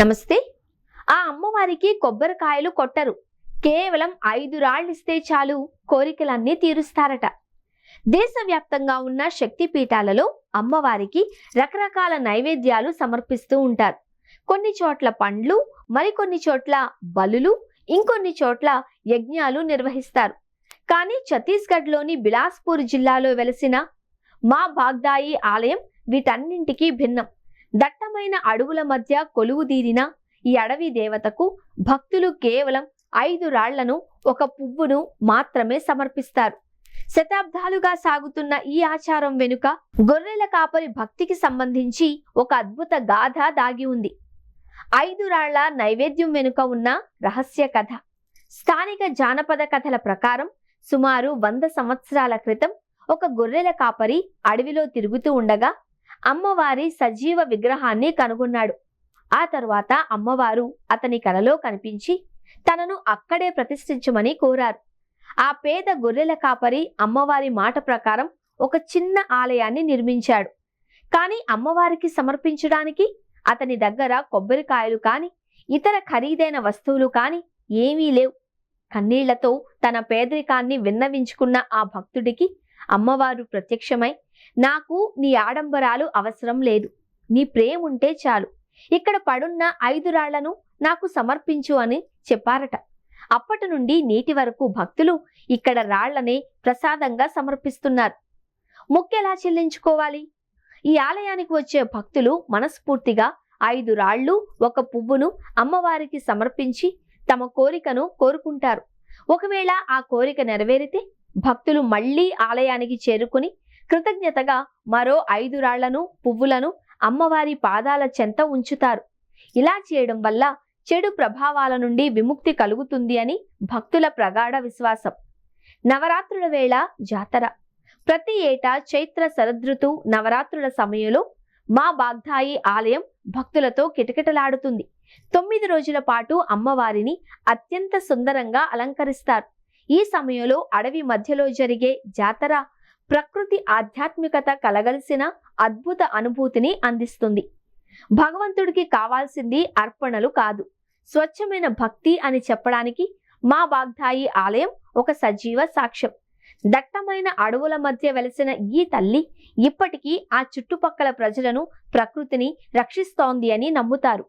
నమస్తే. ఆ అమ్మవారికి కొబ్బరికాయలు కొట్టరు. కేవలం 5 రాళ్ళిస్తే చాలు కోరికలన్నీ తీరుస్తారట. దేశవ్యాప్తంగా ఉన్న శక్తి పీఠాలలో అమ్మవారికి రకరకాల నైవేద్యాలు సమర్పిస్తూ ఉంటారు. కొన్ని చోట్ల పండ్లు, మరికొన్ని చోట్ల బలులు, ఇంకొన్ని చోట్ల యజ్ఞాలు నిర్వహిస్తారు. కానీ ఛత్తీస్గఢ్లోని బిలాస్పూర్ జిల్లాలో వెలసిన మా బాగ్దాయి ఆలయం వీటన్నింటికీ భిన్నం. దట్టమైన అడవుల మధ్య కొలువుదీరిన ఈ అడవి దేవతకు భక్తులు కేవలం 5 రాళ్లను, ఒక పువ్వును మాత్రమే సమర్పిస్తారు. శతాబ్దాలుగా సాగుతున్న ఈ ఆచారం వెనుక గొర్రెల కాపరి భక్తికి సంబంధించి ఒక అద్భుత గాథ దాగి ఉంది. 5 రాళ్ల నైవేద్యం వెనుక ఉన్న రహస్య కథ. స్థానిక జానపద కథల ప్రకారం సుమారు 100 సంవత్సరాల క్రితం ఒక గొర్రెల కాపరి అడవిలో తిరుగుతూ ఉండగా అమ్మవారి సజీవ విగ్రహాన్ని కనుగొన్నాడు. ఆ తరువాత అమ్మవారు అతని కలలో కనిపించి తనను అక్కడే ప్రతిష్ఠించమని కోరారు. ఆ పేద గొర్రెల కాపరి అమ్మవారి మాట ప్రకారం ఒక చిన్న ఆలయాన్ని నిర్మించాడు. కానీ అమ్మవారికి సమర్పించడానికి అతని దగ్గర కొబ్బరికాయలు కాని, ఇతర ఖరీదైన వస్తువులు కాని ఏమీ లేవు. కన్నీళ్లతో తన పేదరికాన్ని విన్నవించుకున్న ఆ భక్తుడికి అమ్మవారు ప్రత్యక్షమై, నాకు నీ ఆడంబరాలు అవసరం లేదు, నీ ప్రేమ ఉంటే చాలు, ఇక్కడ పడున్న 5 రాళ్లను నాకు సమర్పించు అని చెప్పారట. అప్పటి నుండి నేటి వరకు భక్తులు ఇక్కడ రాళ్లనే ప్రసాదంగా సమర్పిస్తున్నారు. మొక్కెలా చెల్లించుకోవాలి? ఈ ఆలయానికి వచ్చే భక్తులు మనస్ఫూర్తిగా 5 రాళ్లు, ఒక పువ్వును అమ్మవారికి సమర్పించి తమ కోరికను కోరుకుంటారు. ఒకవేళ ఆ కోరిక నెరవేరితే భక్తులు మళ్లీ ఆలయానికి చేరుకుని కృతజ్ఞతగా మరో 5 రాళ్లను, పువ్వులను అమ్మవారి పాదాల చెంత ఉంచుతారు. ఇలా చేయడం వల్ల చెడు ప్రభావాల నుండి విముక్తి కలుగుతుంది అని భక్తుల ప్రగాఢ విశ్వాసం. నవరాత్రుల వేళ జాతర. ప్రతి ఏటా చైత్ర శరదృతు నవరాత్రుల సమయంలో మా బాగ్దాయి ఆలయం భక్తులతో కిటకిటలాడుతుంది. 9 రోజుల పాటు అమ్మవారిని అత్యంత సుందరంగా అలంకరిస్తారు. ఈ సమయంలో అడవి మధ్యలో జరిగే జాతర ప్రకృతి ఆధ్యాత్మికత కలగలిసిన అద్భుత అనుభూతిని అందిస్తుంది. భగవంతుడికి కావాల్సింది అర్పణలు కాదు, స్వచ్ఛమైన భక్తి అని చెప్పడానికి మా బాగ్దాయి ఆలయం ఒక సజీవ సాక్ష్యం. దట్టమైన అడవుల మధ్య వెలసిన ఈ తల్లి ఇప్పటికీ ఆ చుట్టుపక్కల ప్రజలను, ప్రకృతిని రక్షిస్తోంది అని నమ్ముతారు.